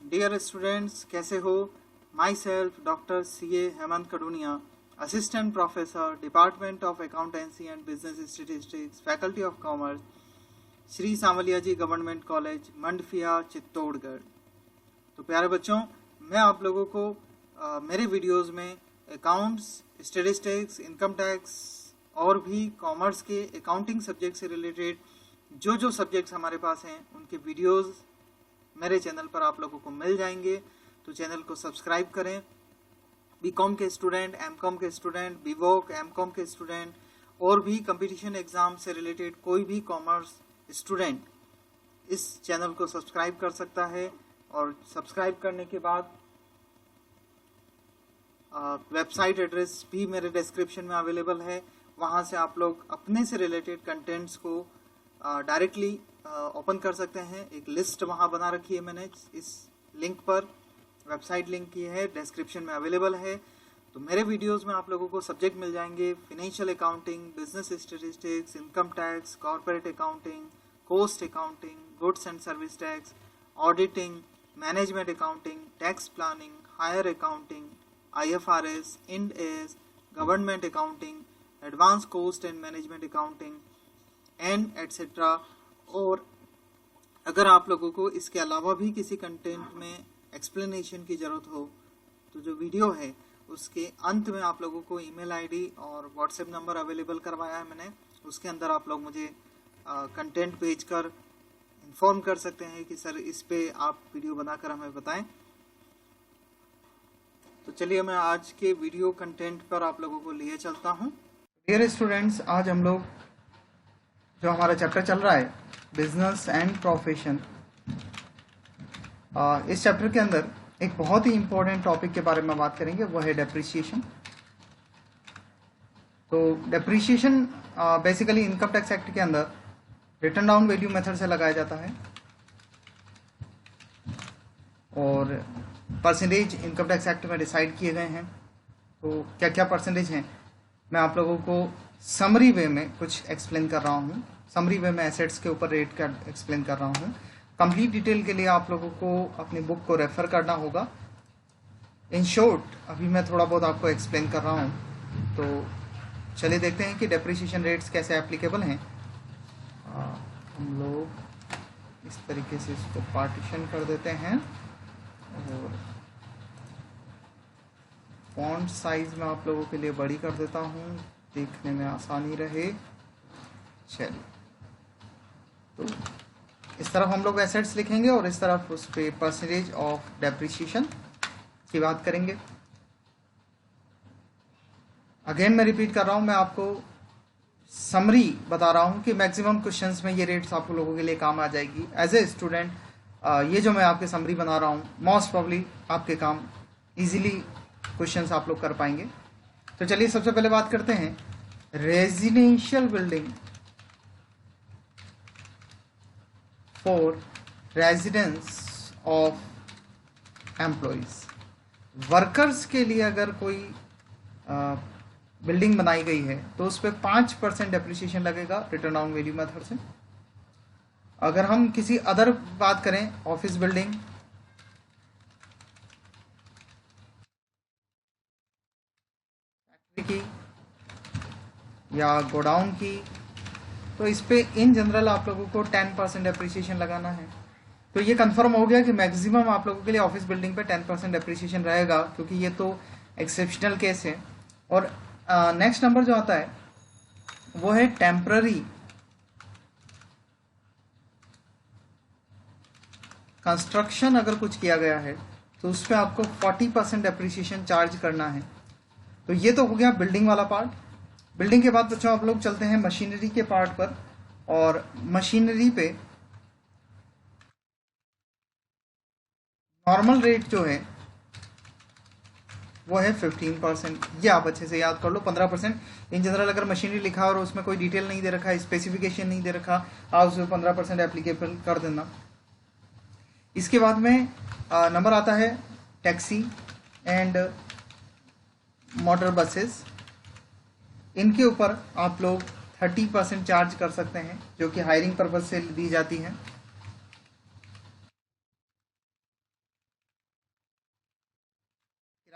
Dear students, कैसे हो? Myself doctor CA Hemant Kadunia, assistant professor, department of accountancy and business statistics, faculty of commerce, Shri Sanwaliya ji government college, Mandphiya, Chittorgarh. तो प्यारे बच्चों, मैं आप लोगों को मेरे वीडियोस में अकाउंट्स, स्टेटिस्टिक्स, इनकम टैक्स और भी कॉमर्स के अकाउंटिंग सब्जेक्ट से रिलेटेड जो सब्जेक्ट्स हमारे पास हैं उनके वीडियोस मेरे चैनल पर आप लोगों को मिल जाएंगे। तो चैनल को सब्सक्राइब करें। बीकॉम के स्टूडेंट, एमकॉम के स्टूडेंट, बीवोक, एमकॉम के स्टूडेंट और भी कंपटीशन एग्जाम से रिलेटेड कोई भी कॉमर्स स्टूडेंट इस चैनल को सब्सक्राइब कर सकता है। और सब्सक्राइब करने के बाद वेबसाइट एड्रेस भी मेरे डिस्क्रिप्शन में अवेलेबल है। वहां से आप लोग अपने से रिलेटेड कंटेंट्स को डायरेक्टली ओपन कर सकते हैं। एक लिस्ट वहां बना रखी है मैंने, इस लिंक पर वेबसाइट लिंक की है, डिस्क्रिप्शन में अवेलेबल है। तो मेरे वीडियोस में आप लोगों को सब्जेक्ट मिल जाएंगे: financial accounting, business statistics, income tax, corporate accounting, cost accounting, goods and service tax, auditing, management accounting, tax planning, higher accounting, IFRS, Ind AS, government accounting, advance cost and management accounting and etcetera. और अगर आप लोगों को इसके अलावा भी किसी content में एक्सप्लेनेशन की जरूरत हो तो जो वीडियो है उसके अंत में आप लोगों को ईमेल आईडी और व्हाट्सएप नंबर अवेलेबल करवाया है मैंने। उसके अंदर आप लोग मुझे कंटेंट भेजकर इन्फॉर्म कर सकते हैं कि सर इस पे आप वीडियो बनाकर हमें बताएं। तो चलिए मैं आज के वीडियो कंटेंट पर आप लोगों को लिए चलता हूं। डियर स्टूडेंट्स, आज हम लोग जो हमारा चैप्टर चल रहा है बिजनेस एंड प्रोफेशन, इस चैप्टर के अंदर एक बहुत ही इंपॉर्टेंट टॉपिक के बारे में बात करेंगे, वो है डेप्रिसिएशन। तो depreciation basically income tax act के अंदर रिटर्न डाउन वैल्यू मेथड से लगाया जाता है और परसेंटेज इनकम टैक्स एक्ट में डिसाइड किए गए हैं। तो क्या क्या परसेंटेज हैं मैं आप लोगों को समरी वे में कुछ एक्सप्लेन कर रहा हूँ। समरी वे में एसेट्स के ऊपर रेट का एक्सप्लेन कर रहा हूँ। कंप्लीट डिटेल के लिए आप लोगों को अपनी बुक को रेफर करना होगा। इन शॉर्ट अभी मैं थोड़ा बहुत आपको एक्सप्लेन कर रहा हूँ। तो चलिए देखते हैं कि डेप्रिसिएशन रेट्स कैसे एप्लीकेबल हैं। हम लोग इस तरीके से इसको पार्टीशन कर देते हैं और फॉन्ट साइज में आप लोगों के लिए बड़ी कर देता हूँ, देखने में आसानी रहे। चलिए, तो इस तरफ हम लोग एसेट्स लिखेंगे और इस तरफ उस पे परसेंटेज ऑफ डेप्रिसिएशन की बात करेंगे। अगेन मैं रिपीट कर रहा हूँ, मैं आपको समरी बता रहा हूँ कि मैक्सिमम क्वेश्चंस में ये रेट्स आप लोगों के लिए काम आ जाएगी। एज ए स्टूडेंट ये जो मैं आपके समरी बना रहा हूँ मोस्ट प्रॉब्ली आपके काम इजीली क्वेश्चंस आप लोग कर पाएंगे। तो चलिए सबसे पहले बात करते हैं residential building for residence of employees. Workers के लिए अगर कोई बिल्डिंग बनाई गई है तो उस पर 5% डेप्रिसिएशन लगेगा रिटर्न डाउन वैल्यू मेथड से। अगर हम किसी अदर बात करें, ऑफिस बिल्डिंग, फैक्ट्री की या गोडाउन की, तो इस पे इन जनरल आप लोगों को 10% डेप्रिसिएशन लगाना है। तो ये कंफर्म हो गया कि मैक्सिमम आप लोगों के लिए ऑफिस बिल्डिंग पे 10% डेप्रिसिएशन रहेगा, क्योंकि ये तो एक्सेप्शनल केस है। और नेक्स्ट नंबर जो आता है वो है टेम्पररी कंस्ट्रक्शन। अगर कुछ किया गया है तो उस पर आपको 40% डेप्रिसिएशन चार्ज करना है। तो ये तो हो गया बिल्डिंग वाला पार्ट। बिल्डिंग के बाद बच्चों आप लोग चलते हैं मशीनरी के पार्ट पर। और मशीनरी पे नॉर्मल रेट जो है वो है 15%। ये आप अच्छे से याद कर लो, 15%। इन जनरल अगर मशीनरी लिखा और उसमें कोई डिटेल नहीं दे रखा, स्पेसिफिकेशन नहीं दे रखा, आप उसमें 15% एप्लीकेबल कर देना। इसके बाद में नंबर आता है टैक्सी एंड मोटर बसेस। इनके ऊपर आप लोग 30% चार्ज कर सकते हैं, जो कि हायरिंग पर्पज से दी जाती हैं।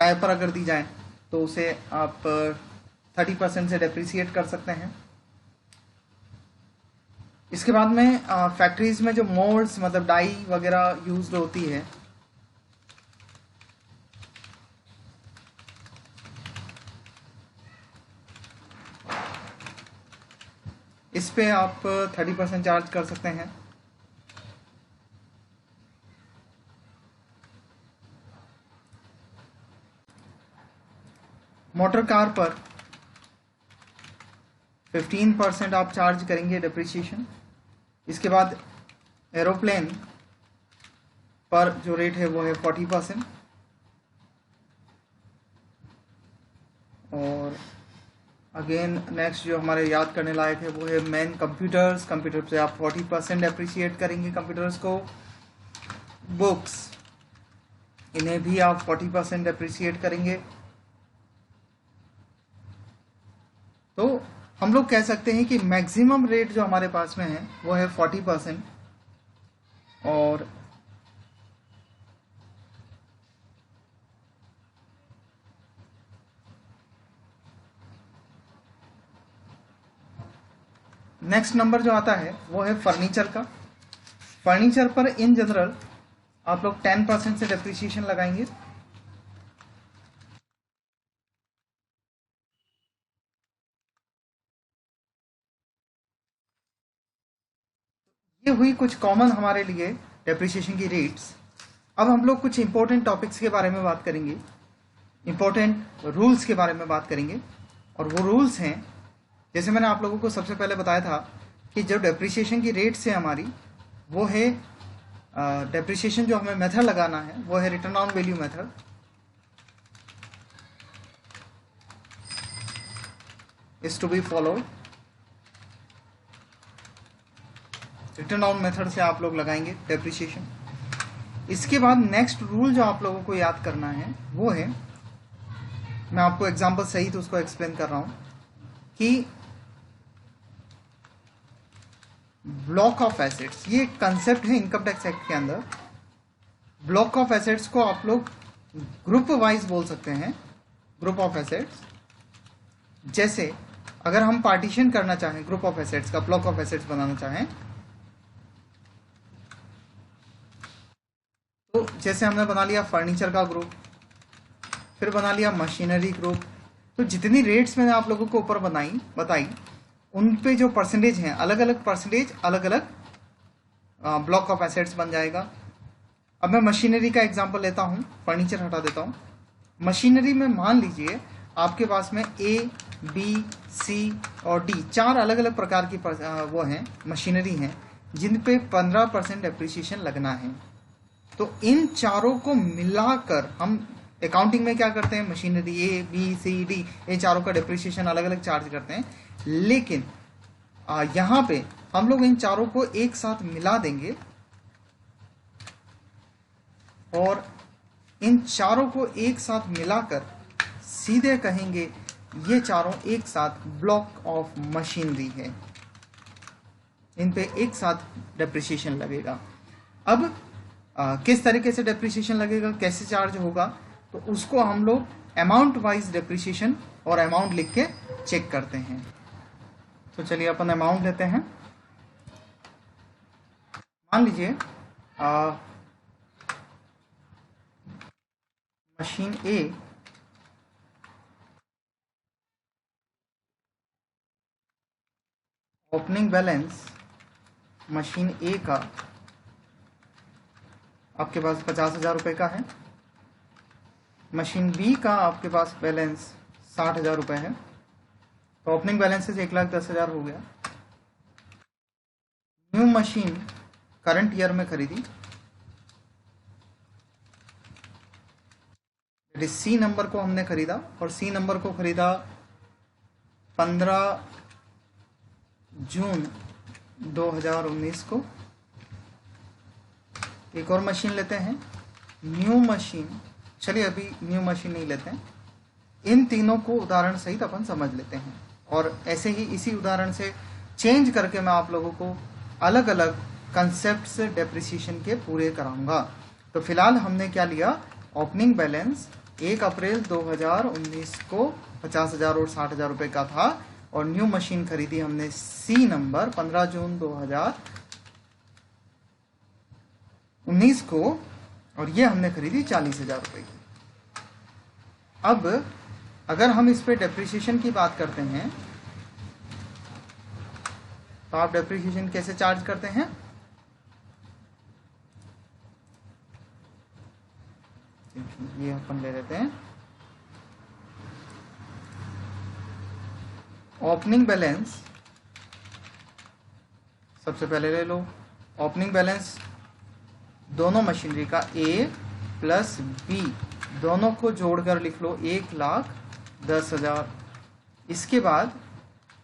किराए पर अगर दी जाए तो उसे आप 30% से डेप्रिसिएट कर सकते हैं। इसके बाद में फैक्ट्रीज में जो मोल्ड्स मतलब डाई वगैरह यूज होती है, इस पे आप 30% चार्ज कर सकते हैं। मोटर कार पर 15% आप चार्ज करेंगे डेप्रिसिएशन। इसके बाद एरोप्लेन पर जो रेट है वो है 40%। और अगेन नेक्स्ट जो हमारे याद करने लायक है वो है मेन कंप्यूटर्स। कंप्यूटर से आप 40% एप्रिशिएट करेंगे कंप्यूटर्स को। बुक्स, इन्हें भी आप 40% एप्रिशिएट करेंगे। तो हम लोग कह सकते हैं कि मैक्सिमम रेट जो हमारे पास में है वो है 40%। और नेक्स्ट नंबर जो आता है वो है फर्नीचर का। फर्नीचर पर इन जनरल आप लोग 10% से डेप्रिसिएशन लगाएंगे। ये हुई कुछ कॉमन हमारे लिए डेप्रिसिएशन की रेट्स। अब हम लोग कुछ इंपॉर्टेंट टॉपिक्स के बारे में बात करेंगे, इंपॉर्टेंट रूल्स के बारे में बात करेंगे। और वो रूल्स हैं, जैसे मैंने आप लोगों को सबसे पहले बताया था कि जो डेप्रिसिएशन की रेट्स है हमारी, वो है डेप्रिसिएशन जो हमें मेथड लगाना है वो है return on value method. Is to be followed. Return on method से आप लोग लगाएंगे डेप्रिसिएशन। इसके बाद नेक्स्ट रूल जो आप लोगों को याद करना है वो है, मैं आपको एग्जांपल सहित उसको एक्सप्लेन कर रहा हूं कि ब्लॉक ऑफ एसेट्स, ये कंसेप्ट है इनकम टैक्स एक्ट के अंदर। ब्लॉक ऑफ एसेट्स को आप लोग ग्रुप वाइज बोल सकते हैं, ग्रुप ऑफ एसेट्स। जैसे अगर हम पार्टीशन करना चाहें ग्रुप ऑफ एसेट्स का, ब्लॉक ऑफ एसेट्स बनाना चाहें, तो जैसे हमने बना लिया फर्नीचर का ग्रुप, फिर बना लिया मशीनरी ग्रुप। तो जितनी रेट्स मैंने आप लोगों को ऊपर बताई उन पे जो परसेंटेज हैं, अलग अलग परसेंटेज अलग अलग ब्लॉक ऑफ एसेट्स बन जाएगा। अब मैं मशीनरी का एग्जांपल लेता हूं, फर्नीचर हटा देता हूं। मशीनरी में मान लीजिए आपके पास में ए, बी, सी और डी 4 अलग अलग प्रकार की वो हैं, मशीनरी हैं, जिन पे 15% डेप्रिसिएशन लगना है। तो इन चारों को मिलाकर हम अकाउंटिंग में क्या करते हैं, मशीनरी ए, बी, सी, डी, ये चारों का डेप्रिसिएशन अलग अलग चार्ज करते हैं। लेकिन यहां पे हम लोग इन चारों को एक साथ मिला देंगे और इन चारों को एक साथ मिलाकर सीधे कहेंगे ये चारों एक साथ ब्लॉक ऑफ मशीनरी है, इन पे एक साथ डेप्रिसिएशन लगेगा। अब किस तरीके से डेप्रिसिएशन लगेगा, कैसे चार्ज होगा, तो उसको हम लोग अमाउंट वाइज डेप्रिसिएशन और अमाउंट लिख के चेक करते हैं। तो चलिए अपन अमाउंट लेते हैं। मान लीजिए machine A opening balance machine A का आपके पास 50,000 रुपये का है। मशीन बी का आपके पास बैलेंस 60,000 रुपये है। तो ओपनिंग बैलेंस से 1,10,000 हो गया। न्यू मशीन करंट ईयर में खरीदी, सी नंबर को हमने खरीदा और सी नंबर को खरीदा 15 जून 2019 को। एक और मशीन लेते हैं, न्यू मशीन। चलिए अभी न्यू मशीन नहीं लेते हैं, इन तीनों को उदाहरण सहित अपन समझ लेते हैं और ऐसे ही इसी उदाहरण से चेंज करके मैं आप लोगों को अलग अलग कंसेप्ट डेप्रिसिएशन के पूरे कराऊंगा। तो फिलहाल हमने क्या लिया, ओपनिंग बैलेंस 1 अप्रैल 2019 को 50,000 और 60,000 रुपए का था, और न्यू मशीन खरीदी हमने सी नंबर 15 जून 2019 को, और ये हमने खरीदी 40,000 रुपए की। अब अगर हम इस पे डेप्रिसिएशन की बात करते हैं तो आप डेप्रिसिएशन कैसे चार्ज करते हैं? ये अपन ले लेते हैं ओपनिंग बैलेंस। सबसे पहले ले लो ओपनिंग बैलेंस दोनों मशीनरी का A प्लस B दोनों को जोड़कर लिख लो 1,10,000। इसके बाद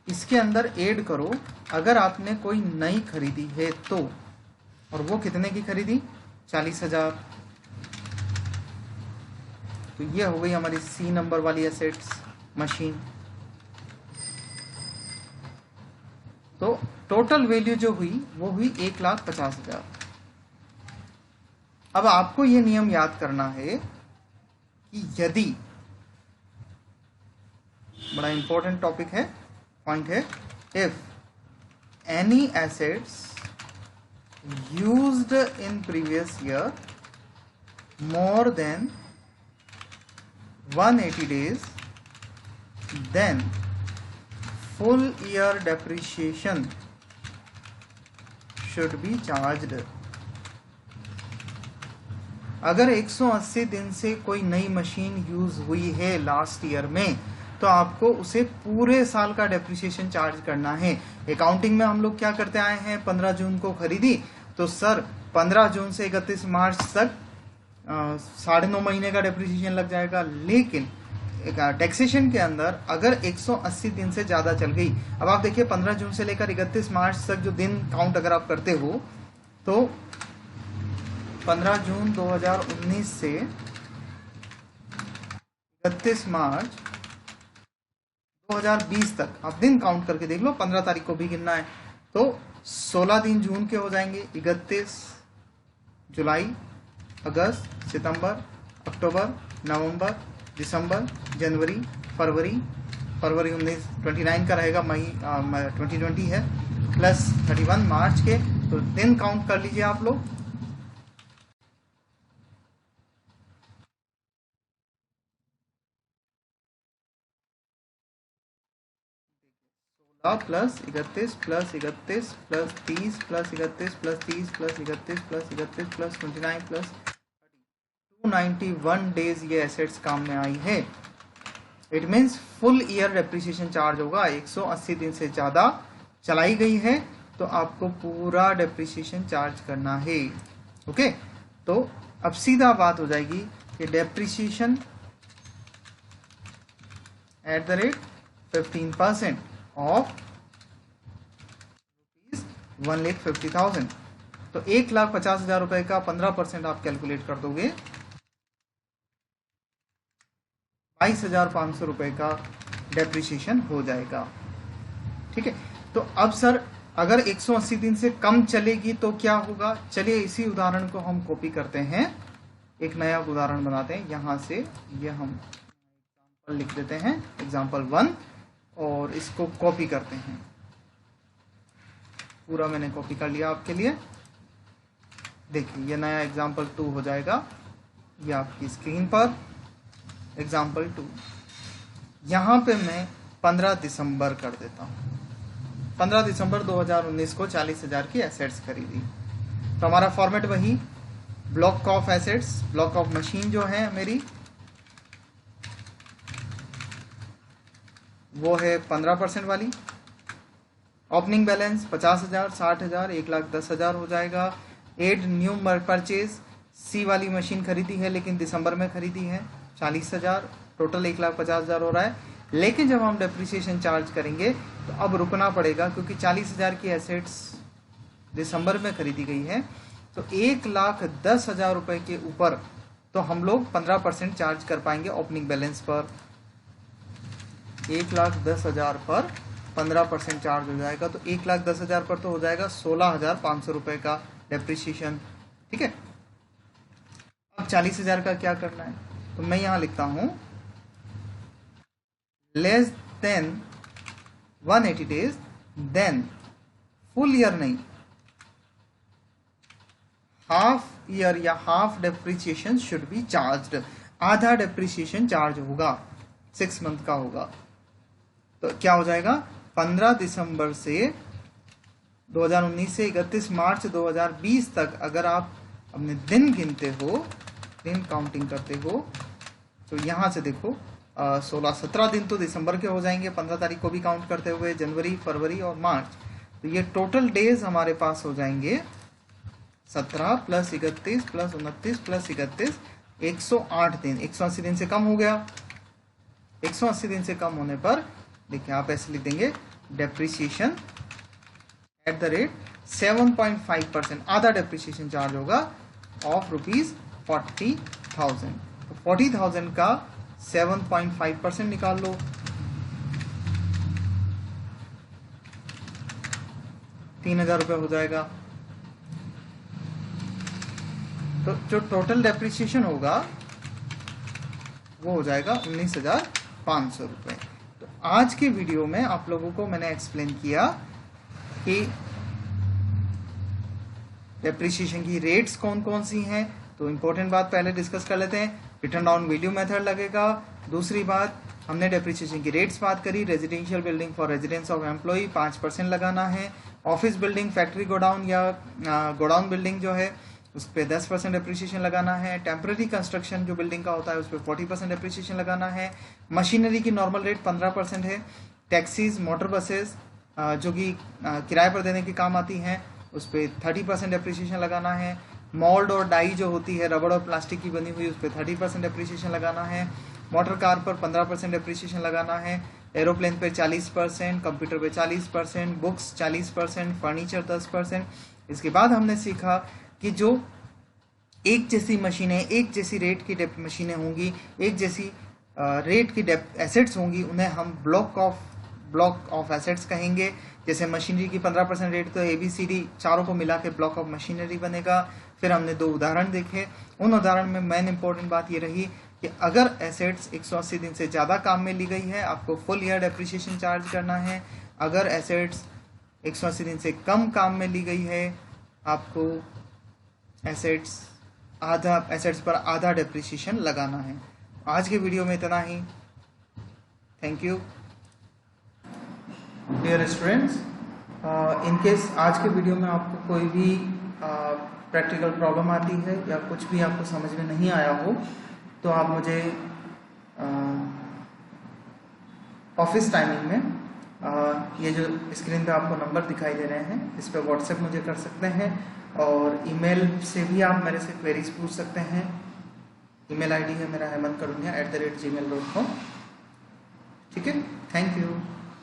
इसके अंदर ऐड करो अगर आपने कोई नई खरीदी है तो, और वो कितने की खरीदी? 40,000। तो ये हो गई हमारी सी नंबर वाली एसेट्स मशीन। तो टोटल वैल्यू जो हुई वो हुई 1,50,000। अब आपको ये नियम याद करना है कि यदि, बड़ा इंपॉर्टेंट टॉपिक है, पॉइंट है, if any assets used in previous year more than 180 days, then full year depreciation should be charged। अगर 180 दिन से कोई नई मशीन यूज हुई है लास्ट ईयर में तो आपको उसे पूरे साल का डेप्रिसिएशन चार्ज करना है। अकाउंटिंग में हम लोग क्या करते आए हैं, 15 जून को खरीदी तो सर 15 जून से 31 मार्च तक 9.5 महीने का डेप्रिसिएशन लग जाएगा। लेकिन टैक्सेशन के अंदर अगर 180 दिन से ज्यादा चल गई, अब आप देखिए 15 जून से लेकर 31 मार्च तक जो दिन काउंट अगर आप करते हो तो 15 जून 2019 से 31 मार्च 2020 तक आप दिन काउंट करके देख लो, 15 तारीख को भी गिनना है तो 16 दिन जून के हो जाएंगे, 31 जुलाई, अगस्त, सितंबर, अक्टूबर, नवंबर, दिसंबर, जनवरी, फरवरी 29 का रहेगा, मई 2020 है, प्लस 31 मार्च के, तो दिन काउंट कर लीजिए आप लोग। Plus 31 plus 31 plus 30 plus 31 plus 30 plus 31 plus 31 plus 29 plus 291 days ये एसेट्स काम में आई है। It means full year depreciation charge होगा। 180 दिन से ज्यादा चलाई गई है तो आपको पूरा डेप्रिसिएशन चार्ज करना है। ओके, तो अब सीधा बात हो जाएगी कि depreciation at the rate 15% of 1,50,000। तो 1,50,000 रुपए का 15% आप कैलकुलेट कर दोगे 22,500 रुपए का डेप्रिसिएशन हो जाएगा। ठीक है, तो अब सर अगर 180 दिन से कम चलेगी तो क्या होगा? चलिए इसी उदाहरण को हम कॉपी करते हैं, एक नया उदाहरण बनाते हैं। यहां से ये हम एग्जाम्पल लिख देते हैं, एग्जाम्पल 1, और इसको कॉपी करते हैं। पूरा मैंने कॉपी कर लिया आपके लिए। देखिए ये नया एग्जाम्पल 2 हो जाएगा, ये आपकी स्क्रीन पर एग्जाम्पल 2। यहां पे मैं 15 दिसंबर कर देता हूं। 15 दिसंबर 2019 को 40,000 की एसेट्स खरीदी। तो हमारा फॉर्मेट वही, block of assets, block of machine जो है मेरी वो है 15% वाली। ओपनिंग बैलेंस 50,000, 60,000, 1,10,000 हो जाएगा। एड न्यू परचेज, सी वाली मशीन खरीदी है लेकिन दिसंबर में खरीदी है, 40,000, टोटल 1,50,000 हो रहा है। लेकिन जब हम डेप्रिसिएशन चार्ज करेंगे तो अब रुकना पड़ेगा क्योंकि 40,000 की एसेट्स दिसंबर में खरीदी गई है, तो 1,10,000 रुपए के ऊपर तो हम लोग 15% चार्ज कर पाएंगे ओपनिंग बैलेंस पर। 1,10,000 पर 15% चार्ज हो जाएगा, तो 1,10,000 पर तो हो जाएगा 16,500 रुपए का डेप्रिसिएशन। ठीक है, अब 40,000 का क्या करना है? तो मैं यहाँ लिखता हूँ less than 180 days, then full year नहीं, हाफ ईयर या half depreciation should be charged, आधा डेप्रिसिएशन चार्ज होगा, 6 मंथ का होगा। तो क्या हो जाएगा 15 दिसंबर से 2019 से 31 मार्च 2020 तक अगर आप अपने दिन गिनते हो, दिन काउंटिंग करते हो, तो यहाँ से देखो 16-17 दिन तो दिसंबर के हो जाएंगे, 15 तारीख को भी काउंट करते हुए, जनवरी, फरवरी और मार्च। तो ये टोटल डेज हमारे पास हो जाएंगे 17 + 31 + 29 + 31, 108 दिन। 180 दिन से कम हो गया। 180 दिन से कम होने पर देखिए आप ऐसे लिख देंगे डेप्रिसिएशन एट द रेट 7.5%, आधा डेप्रिसिएशन चार्ज होगा ऑफ ₹40,000। तो 40,000 का 7.5% निकाल लो, 3,000 रुपये हो जाएगा। तो जो टोटल डेप्रिसिएशन होगा वो हो जाएगा 19,500 रुपये। तो आज के वीडियो में आप लोगों को मैंने एक्सप्लेन किया कि डेप्रिसिएशन की रेट्स कौन कौन सी हैं। तो इंपॉर्टेंट बात पहले डिस्कस कर लेते हैं, रिटर्न डाउन वैल्यू मेथड लगेगा। दूसरी बात हमने डेप्रिसिएशन की रेट्स बात करी, residential building for residence of employ 5% लगाना है, ऑफिस बिल्डिंग, फैक्ट्री गोडाउन या गोडाउन बिल्डिंग जो है उस पर 10% डेप्रिसिएशन लगाना है, टेम्पररी कंस्ट्रक्शन जो बिल्डिंग का होता है उस पर 40% डेप्रिसिएशन लगाना है, मशीनरी की नॉर्मल रेट 15% है, टैक्सीज, मोटर बसेस जो कि किराए पर देने के काम आती हैं उस पर 30% डेप्रिसिएशन लगाना है, मोल्ड और डाई जो होती है रबड़ और प्लास्टिक की बनी हुई उस पर 30% डेप्रिसिएशन लगाना है, मोटर कार पर 15% डेप्रिसिएशन लगाना है, एरोप्लेन पे 40%, कंप्यूटर पे 40%, बुक्स 40%, फर्नीचर 10%। इसके बाद हमने सीखा कि जो एक जैसी मशीनें, एक जैसी रेट की मशीनें होंगी, एक जैसी रेट की एसेट्स होंगी, उन्हें हम ब्लॉक ऑफ एसेट्स कहेंगे। जैसे मशीनरी की 15% रेट तो ABCD चारों को मिला के ब्लॉक ऑफ मशीनरी बनेगा। फिर हमने 2 उदाहरण देखे, उन उदाहरण में मेन इंपॉर्टेंट बात ये रही कि अगर एसेट्स 180 दिन से ज़्यादा काम में ली गई है आपको फुल ईयर डेप्रिसिएशन चार्ज करना है, अगर एसेट्स 180 दिन से कम काम में ली गई है आपको एसेट्स पर आधा डेप्रिसिएशन लगाना है। आज के वीडियो में इतना ही। Thank you dear students. In case आज के वीडियो में आपको कोई भी प्रैक्टिकल प्रॉब्लम आती है या कुछ भी आपको समझ में नहीं आया हो तो आप मुझे ऑफिस टाइमिंग में ये जो स्क्रीन पे आपको नंबर दिखाई दे रहे हैं इस पर व्हाट्सएप मुझे कर सकते हैं, और ईमेल से भी आप मेरे से क्वेरीज पूछ सकते हैं। ईमेल आईडी है मेरा hemankarunia@gmail.com। ठीक है, थैंक यू।